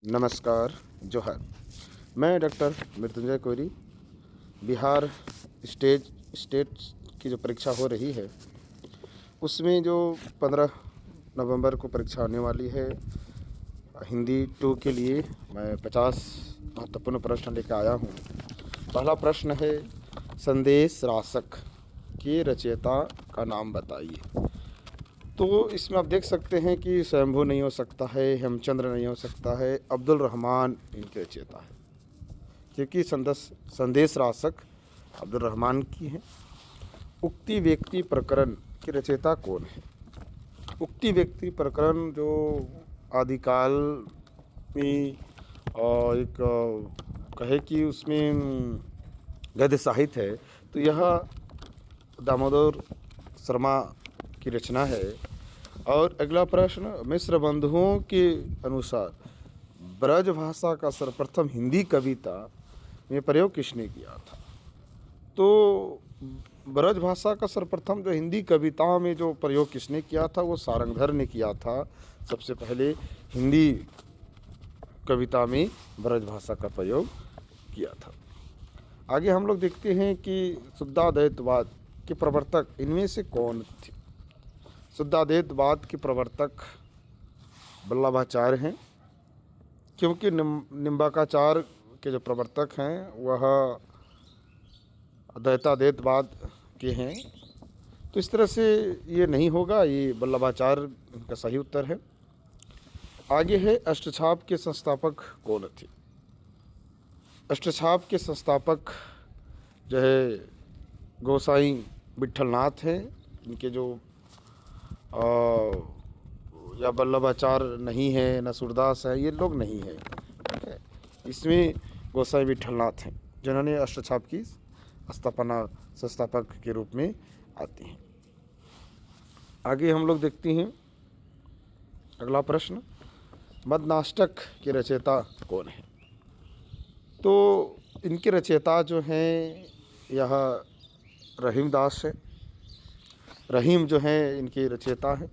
नमस्कार, जोहार। मैं डॉक्टर मृत्युंजय कोरी। बिहार स्टेट की जो परीक्षा हो रही है, उसमें जो 15 नवंबर को परीक्षा होने वाली है, हिंदी 2 के लिए मैं 50 महत्वपूर्ण प्रश्न लेकर आया हूँ। पहला प्रश्न है, संदेश रासक के रचयिता का नाम बताइए। तो इसमें आप देख सकते हैं कि स्वयंभू नहीं हो सकता है, हेमचंद्र नहीं हो सकता है, अब्दुल रहमान इनके रचयिता है, क्योंकि संदेश रासक अब्दुल रहमान की है। उक्ति व्यक्ति प्रकरण के रचयिता कौन है? उक्ति व्यक्ति प्रकरण जो आदिकाल में एक कहे कि उसमें गद्य साहित्य है, तो यह दामोदर शर्मा की रचना है। और अगला प्रश्न, मिश्र बंधुओं के अनुसार ब्रज भाषा का सर्वप्रथम हिंदी कविता में प्रयोग किसने किया था? तो ब्रज भाषा का सर्वप्रथम जो हिंदी कविताओं में जो प्रयोग किसने किया था, वो सारंगधर ने किया था। सबसे पहले हिंदी कविता में ब्रज भाषा का प्रयोग किया था। आगे हम लोग देखते हैं कि शुद्धाद्वैतवाद के प्रवर्तक इनमें से कौन थे? शुद्धाद्वैतवाद के प्रवर्तक वल्लभाचार्य हैं, क्योंकि निम्बार्काचार्य के जो प्रवर्तक हैं वह अद्वैताद्वैतवाद के हैं। तो इस तरह से ये नहीं होगा, ये वल्लभाचार्य का सही उत्तर है। आगे है, अष्टछाप के संस्थापक कौन थे? अष्टछाप के संस्थापक जो है गोसाई विट्ठलनाथ हैं। इनके जो या वल्लभाचार्य नहीं है, न सूरदास है, ये लोग नहीं है। ठीक है, इसमें गोसाई विट्ठलनाथ हैं जिन्होंने अष्टछाप की स्थापना संस्थापक के रूप में आते हैं। आगे हम लोग देखते हैं अगला प्रश्न, मदनाष्टक के रचयिता कौन है? तो इनके रचयिता जो हैं यह रहीम दास है। रहीम जो है इनके रचयिता हैं।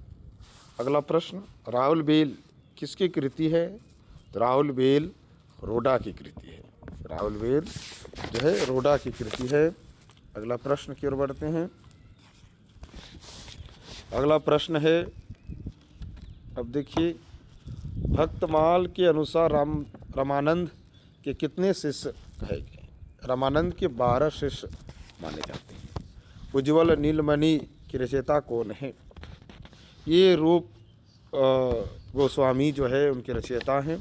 अगला प्रश्न, राहुल बेल किसकी कृति है? तो राहुल बेल रोडा की कृति है। राहुल बेल जो है रोडा की कृति है। अगला प्रश्न की ओर बढ़ते हैं। अगला प्रश्न है, अब देखिए, भक्तमाल के अनुसार रामानंद के कितने शिष्य कहे गए? रामानंद के 12 शिष्य माने जाते हैं। उज्ज्वल नीलमणि की रचयिता कौन है? ये रूप गोस्वामी जो है उनके रचयिता हैं।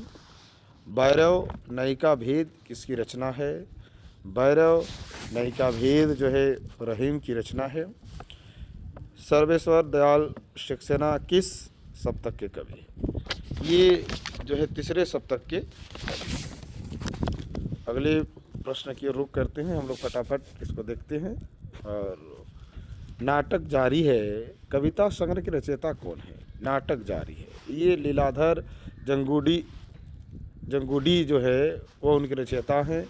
भैरव नयिका भेद किसकी रचना है? भैरव नयिका भेद जो है रहीम की रचना है। सर्वेश्वर दयाल सक्सेना किस सप्तक के कवि हैं? ये जो है तीसरे सप्तक के। अगले प्रश्न की रुख करते हैं हम लोग, फटाफट इसको देखते हैं। और नाटक जारी है कविता संग्रह के रचयिता कौन है? नाटक जारी है ये लीलाधर जंगूडी जो है वो उनके रचयिता हैं।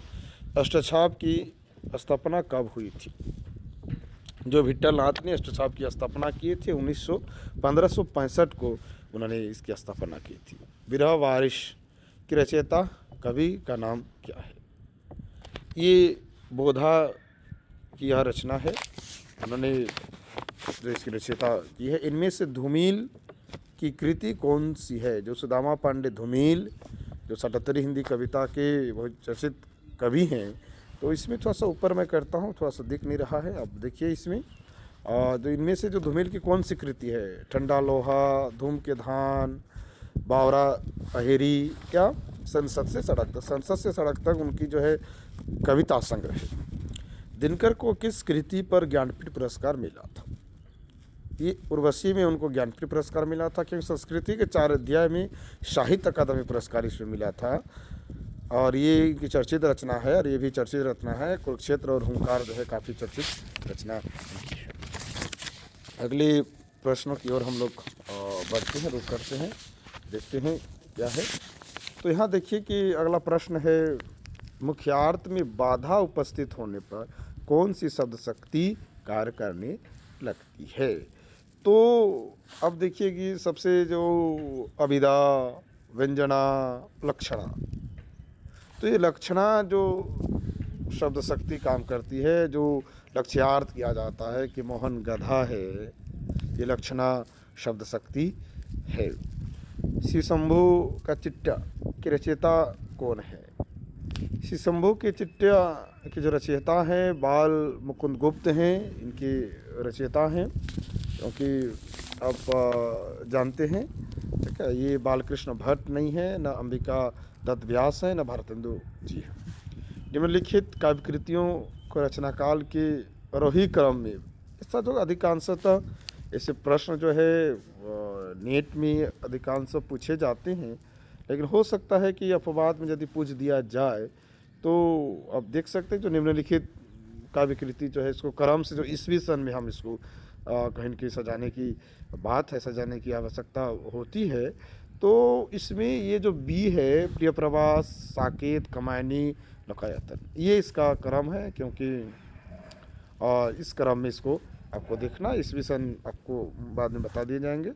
अष्टछाप की स्थापना कब हुई थी? जो विट्ठलनाथ ने अष्टछाप की स्थापना की थी 1565 को उन्होंने इसकी स्थापना की थी। विरह वारिश की रचयिता कवि का नाम क्या है? ये बोधा की यह रचना है, उन्होंने जो इसकी रचयिता की है। इनमें से धूमिल की कृति कौन सी है? जो सुदामा पांडे धूमिल जो 77 हिंदी कविता के बहुत चर्चित कवि हैं, तो इसमें थोड़ा सा ऊपर मैं करता हूँ, थोड़ा सा दिख नहीं रहा है। अब देखिए इसमें जो इनमें से जो धूमिल की कौन सी कृति है? ठंडा लोहा, धूम के धान, बावरा अहेरी, क्या संसद से सड़क तक। संसद से सड़क तक उनकी जो है कविता संग्रह है। दिनकर को किस कृति पर ज्ञानपीठ पुरस्कार मिला था? ये उर्वशी में उनको ज्ञानपीठ पुरस्कार मिला था, क्योंकि संस्कृति के 4 अध्याय में साहित्य अकादमी पुरस्कार इसमें मिला था। और ये इनकी चर्चित रचना है, और ये भी चर्चित रचना है। कुरुक्षेत्र और हुंकार जो है काफ़ी चर्चित रचना है। अगले प्रश्नों की ओर हम लोग बढ़ते हैं, रुक करते हैं, देखते हैं क्या है। तो यहाँ देखिए कि अगला प्रश्न है, मुख्यार्थ में बाधा उपस्थित होने पर कौन सी शब्द शक्ति कार्य करने लगती है? तो अब देखिए कि सबसे जो अभिधा, व्यंजना लक्षणा। तो ये लक्षणा जो शब्द शक्ति काम करती है, जो लक्ष्यार्थ किया जाता है कि मोहन गधा है, ये लक्षणा शब्द शक्ति है। श्री शंभू का चिट्टा की रचयिता कौन है? श्री शंभू के चिट्टा के जो रचयिता हैं बाल मुकुंद गुप्त हैं, इनके रचयिता हैं, क्योंकि आप जानते हैं, ठीक है, ये बालकृष्ण भट्ट नहीं है, न अंबिका दत्त व्यास है, न भारतेंदु जी हैं। निम्नलिखित काव्य कृतियों को रचना काल के आरोही क्रम में, इसका जो अधिकांशतः ऐसे प्रश्न जो है नेट में अधिकांश पूछे जाते हैं, लेकिन हो सकता है कि अपवाद में यदि पूछ दिया जाए तो आप देख सकते हैं जो निम्नलिखित काव्य कृति जो है इसको क्रम से जो ईस्वी सन में हम इसको कहीं की सजाने की बात है, सजाने की आवश्यकता होती है। तो इसमें ये जो बी है, प्रिय प्रवास, साकेत, कमायनी, लोकायतन, ये इसका क्रम है, क्योंकि इस क्रम में इसको आपको देखना, ईस्वी सन आपको बाद में बता दिए जाएंगे।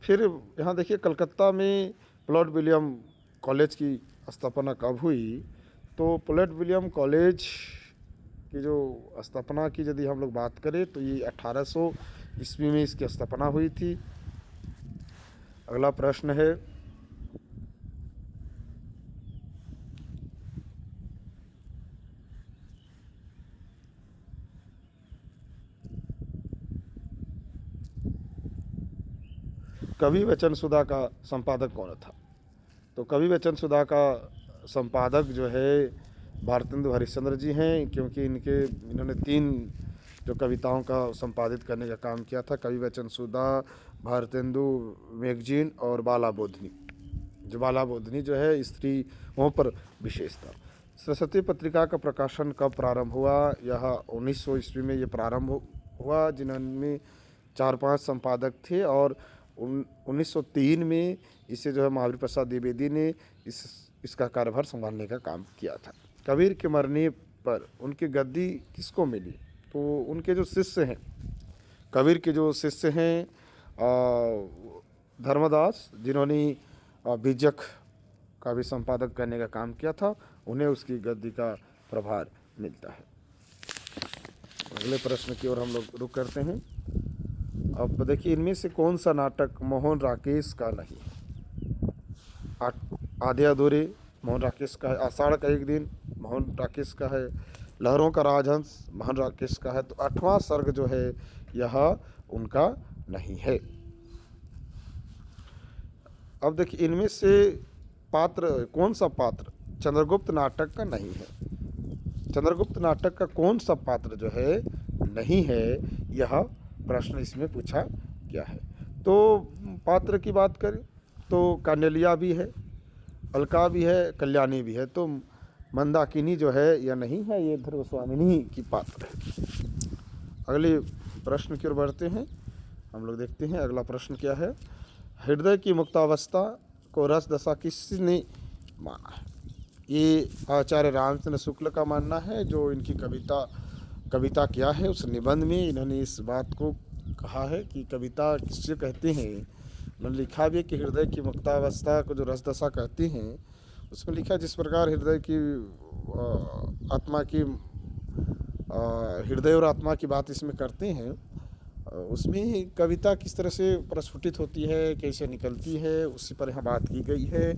फिर यहाँ देखिए कलकत्ता में प्लॉट विलियम कॉलेज की स्थापना कब हुई? तो प्लॉट विलियम कॉलेज की जो स्थापना की यदि हम लोग बात करें तो ये 1800 ईस्वी में इसकी स्थापना हुई थी। अगला प्रश्न है, कवि वचन सुधा का संपादक कौन था? तो कवि वचन सुधा का संपादक जो है भारतेंदु हरिश्चंद्र जी हैं, क्योंकि इन्होंने 3 जो कविताओं का संपादित करने का काम किया था, कवि वचन सुधा, भारतेंदु मैगजीन और बाला बोधनी। जो बाला बोधनी जो है स्त्रियों पर विशेष था। सरस्वती पत्रिका का प्रकाशन कब प्रारंभ हुआ? यह 1900 ईस्वी में ये प्रारंभ हुआ, जिनमें 4-5 संपादक थे, और 1903 में इसे जो है महावीर प्रसाद द्विवेदी ने इसका कार्यभार संभालने का काम किया था। कबीर के मरने पर उनकी गद्दी किसको मिली? तो उनके जो शिष्य हैं, कबीर के जो शिष्य हैं धर्मदास, जिन्होंने बीजक का भी संपादक करने का काम किया था, उन्हें उसकी गद्दी का प्रभार मिलता है। अगले प्रश्न की ओर हम लोग रुक करते हैं। अब देखिए, इनमें से कौन सा नाटक मोहन राकेश का नहीं है? आधे अधूरे मोहन राकेश का है, आषाढ़ का एक दिन मोहन राकेश का है, लहरों का राजहंस मोहन राकेश का है, तो 8वां सर्ग जो है यह उनका नहीं है। अब देखिए, इनमें से पात्र, कौन सा पात्र चंद्रगुप्त नाटक का नहीं है? चंद्रगुप्त नाटक का कौन सा पात्र जो है नहीं है, यह प्रश्न इसमें पूछा गया है। तो पात्र की बात करें तो कांडेलिया भी है, अलका भी है, कल्याणी भी है, तो मंदाकिनी जो है यह नहीं है, ये ध्रुवस्वामिनी की पात्र है। अगले प्रश्न की ओर बढ़ते हैं, हम लोग देखते हैं अगला प्रश्न क्या है। हृदय की मुक्तावस्था को रस दशा किसने माना है? ये आचार्य रामचंद्र शुक्ल का मानना है। जो इनकी कविता क्या है, उस निबंध में इन्होंने इस बात को कहा है कि कविता किससे कहते हैं। उन्होंने लिखा भी है कि हृदय की मुक्तावस्था को जो रस दशा कहते हैं, उसमें लिखा जिस प्रकार हृदय की आत्मा की हृदय और आत्मा की बात इसमें करते हैं, उसमें कविता किस तरह से प्रस्फुटित होती है, कैसे निकलती है, उसी पर यहाँ बात की गई है।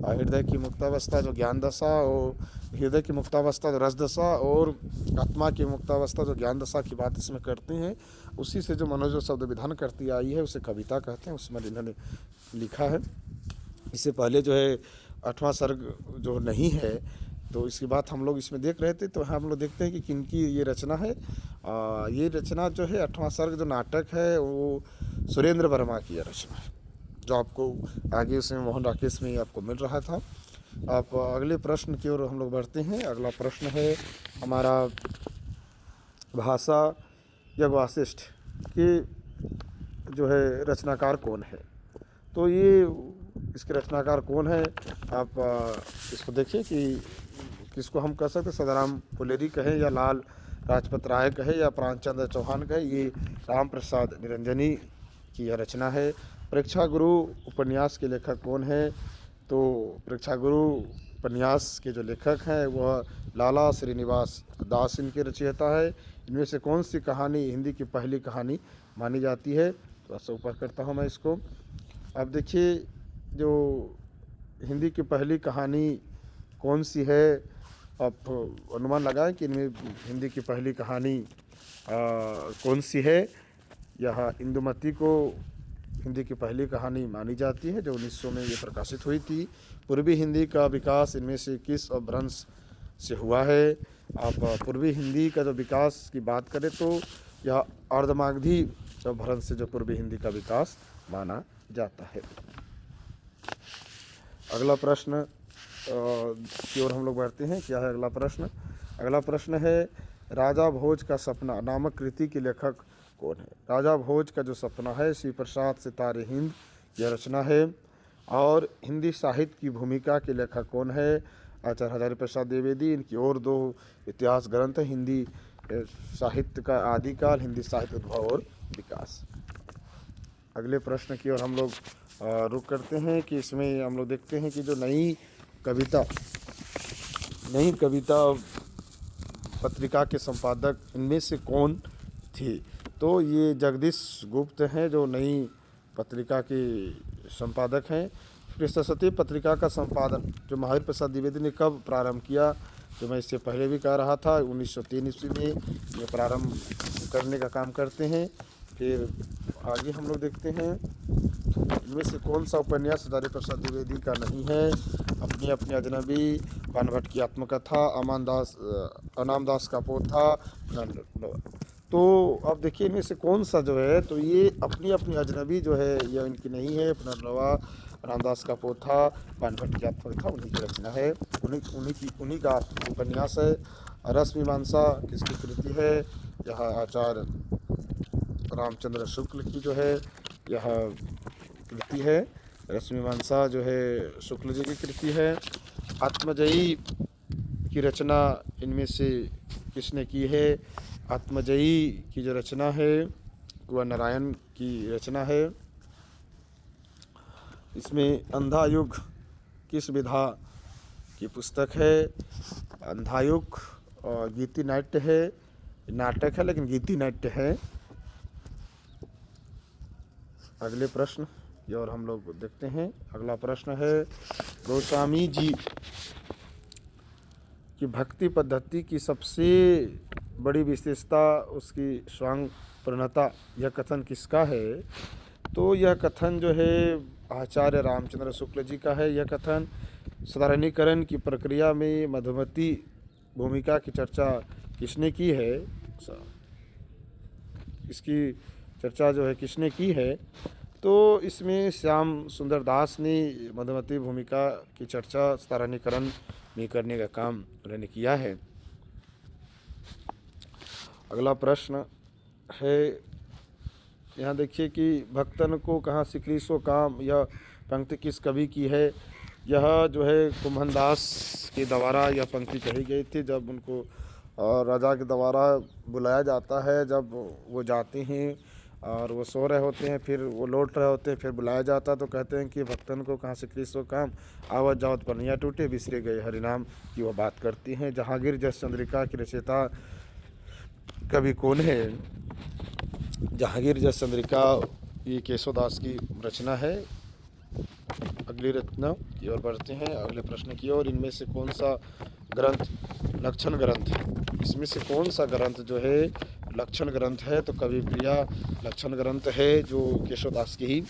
हृदय की मुक्तावस्था जो ज्ञान दशा, और हृदय की मुक्तावस्था जो रस दशा, और आत्मा की मुक्तावस्था जो ज्ञान दशा की बात इसमें करते हैं, उसी से जो मनोज शब्द विधान करती आई है उसे कविता कहते हैं, उसमें इन्होंने लिखा है। इससे पहले जो है 8वां सर्ग जो नहीं है, तो इसकी बात हम लोग इसमें देख रहे थे, तो हम लोग देखते हैं कि किनकी ये रचना है। ये रचना जो है 8वां सर्ग जो नाटक है वो सुरेंद्र वर्मा की रचना है, जो आपको आगे उसमें मोहन राकेश में आपको मिल रहा था। आप अगले प्रश्न की ओर हम लोग बढ़ते हैं। अगला प्रश्न है हमारा, भाषा या वासिष्ठ के जो है रचनाकार कौन है? तो ये इसके रचनाकार कौन है, आप इसको देखिए कि किसको हम कह सकते हैं, सदाराम फुलेरी कहें या लाल राजपत राय कहें या प्राणचंद्र चौहान कहें, ये राम प्रसाद निरंजनी की यह रचना है। परीक्षा गुरु उपन्यास के लेखक कौन है? तो परीक्षा गुरु उपन्यास के जो लेखक हैं वह लाला श्रीनिवास दास इनके रचयिता है। इनमें से कौन सी कहानी हिंदी की पहली कहानी मानी जाती है? थोड़ा सा ऊपर करता हूँ मैं इसको। अब देखिए जो हिंदी की पहली कहानी कौन सी है, आप अनुमान लगाएं कि इनमें हिंदी की पहली कहानी कौन सी है। यह इंदुमती को हिंदी की पहली कहानी मानी जाती है, जो 1900 में ये प्रकाशित हुई थी। पूर्वी हिंदी का विकास इनमें से किस अपभ्रंश से हुआ है? आप पूर्वी हिंदी का जो विकास की बात करें तो यह अर्धमागधी अपभ्रंश से जो पूर्वी हिंदी का विकास माना जाता है। अगला प्रश्न की ओर हम लोग बढ़ते हैं। क्या है अगला प्रश्न? अगला प्रश्न है राजा भोज का सपना नामक कृति के लेखक कौन है? राजा भोज का जो सपना है श्री प्रसाद सितारे हिंद यह रचना है। और हिंदी साहित्य की भूमिका के लेखक कौन है? आचार्य हजारी प्रसाद द्विवेदी। इनकी और दो इतिहास ग्रंथ है, हिंदी साहित्य का आदिकाल, हिंदी साहित्य उद्भव और विकास। अगले प्रश्न की ओर हम लोग रुक करते हैं कि इसमें हम लोग देखते हैं कि जो नई कविता पत्रिका के संपादक इनमें से कौन थे? तो ये जगदीश गुप्त हैं जो नई पत्रिका के संपादक हैं। फिर सरस्वती पत्रिका का संपादन जो महावीर प्रसाद द्विवेदी ने कब प्रारंभ किया? जो मैं इससे पहले भी कह रहा था 1903 ईस्वी में ये प्रारंभ करने का काम करते हैं। फिर आगे हम लोग देखते हैं इनमें से कौन सा उपन्यास हजारी प्रसाद द्विवेदी का नहीं है? अपनी अपनी अजनबी, पानभट्ट की आत्मकथा, अनाम दास का पोथा। तो अब देखिए इनमें से कौन सा जो है, तो ये अपनी अपनी अजनबी जो है यह इनकी नहीं है। पुनर्नवा, रामदास का पोथा, पानभट्ट की आत्मकथा उन्हीं की रचना है, उन्हीं का उपन्यास है। रस मीमांसा किसकी कृति है? यह आचार्य रामचंद्र शुक्ल की जो है यह कृति है। रस मीमांसा जो है शुक्ल जी की कृति है। आत्मजयी की रचना इनमें से किसने की है? आत्मजयी की जो रचना है वह नारायण की रचना है। इसमें अंधा युग किस विधा की पुस्तक है? अंधा युग गीति नाट्य है, नाटक है लेकिन गीति नाट्य है। अगले प्रश्न की ओर हम लोग देखते हैं। अगला प्रश्न है गोस्वामी जी की भक्ति पद्धति की सबसे बड़ी विशेषता उसकी स्वांग पूर्णता, यह कथन किसका है? तो यह कथन जो है आचार्य रामचंद्र शुक्ल जी का है। यह कथन साधारणीकरण की प्रक्रिया में मधुमती भूमिका की चर्चा किसने की है? इसकी चर्चा जो है किसने की है? तो इसमें श्याम सुंदर दास ने मधुमती भूमिका की चर्चा साधारणीकरण में करने का काम उन्होंने किया है। अगला प्रश्न है, यहाँ देखिए कि भक्तन को कहाँ सिकरी सो काम, यह पंक्ति किस कवि की है? यह जो है कुम्भनदास के द्वारा यह पंक्ति कही गई थी। जब उनको राजा के द्वारा बुलाया जाता है, जब वो जाते हैं और वो सो रहे होते हैं, फिर वो लौट रहे होते हैं, फिर बुलाया जाता तो कहते हैं कि भक्तन को कहाँ से कृष्ण काम, आवत जावत पनिया टूटे बिसरे गए हरिनाम की वह बात करती हैं। जहांगीर जस चंद्रिका की रचयिता कवि कौन है? जहांगीर जस चंद्रिका ये केशवदास की रचना है। अगली रचना की ओर बढ़ते हैं, अगले प्रश्न की ओर। इनमें से कौन सा ग्रंथ लक्षण ग्रंथ है? इसमें से कौन सा ग्रंथ जो है लक्षण ग्रंथ है? तो कवि प्रिया लक्षण ग्रंथ है जो केशवदास की ही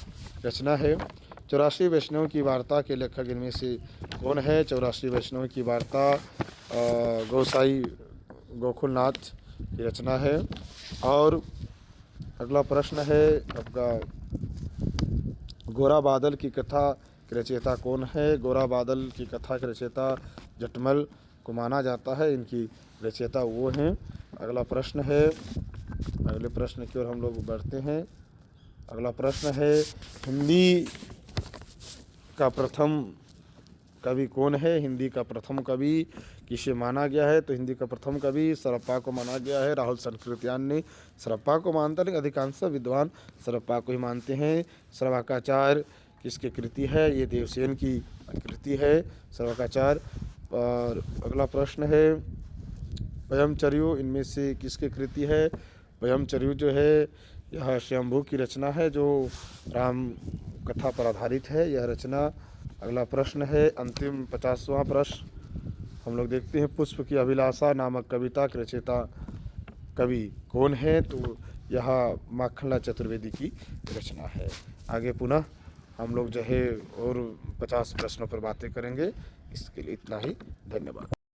रचना है। 84 वैष्णव की वार्ता के लेखक इनमें से कौन है? 84 वैष्णव की वार्ता गोसाई गोकुलनाथ की रचना है। और अगला प्रश्न है आपका, गोरा बादल की कथा के रचयिता कौन है? गोरा बादल की कथा के रचयिता जटमल को माना जाता है, इनकी रचयिता वो हैं। अगला प्रश्न है, अगले प्रश्न की ओर हम लोग बढ़ते हैं। अगला प्रश्न है, हिंदी का प्रथम कवि कौन है? हिंदी का प्रथम कवि किसे माना गया है? तो हिंदी का प्रथम कवि सरप्पा को माना गया है। राहुल संकृत्यान ने सरप्पा को मानता, लेकिन अधिकांश विद्वान सरप्पा को ही मानते हैं। श्रवाकाचार्य किसकी कृति है? ये देवसेन की कृति है सर्वकाचार। और अगला प्रश्न है वयमचर्यु इनमें से किसकी कृति है? वयमचर्यु जो है यह स्वयंभू की रचना है जो राम कथा पर आधारित है यह रचना। अगला प्रश्न है अंतिम 50वां प्रश्न, हम लोग देखते हैं पुष्प की अभिलाषा नामक कविता के रचयिता कवि कौन है? तो यह माखनलाल चतुर्वेदी की रचना है। आगे पुनः हम लोग जो है और 50 प्रश्नों पर बातें करेंगे। इसके लिए इतना ही, धन्यवाद।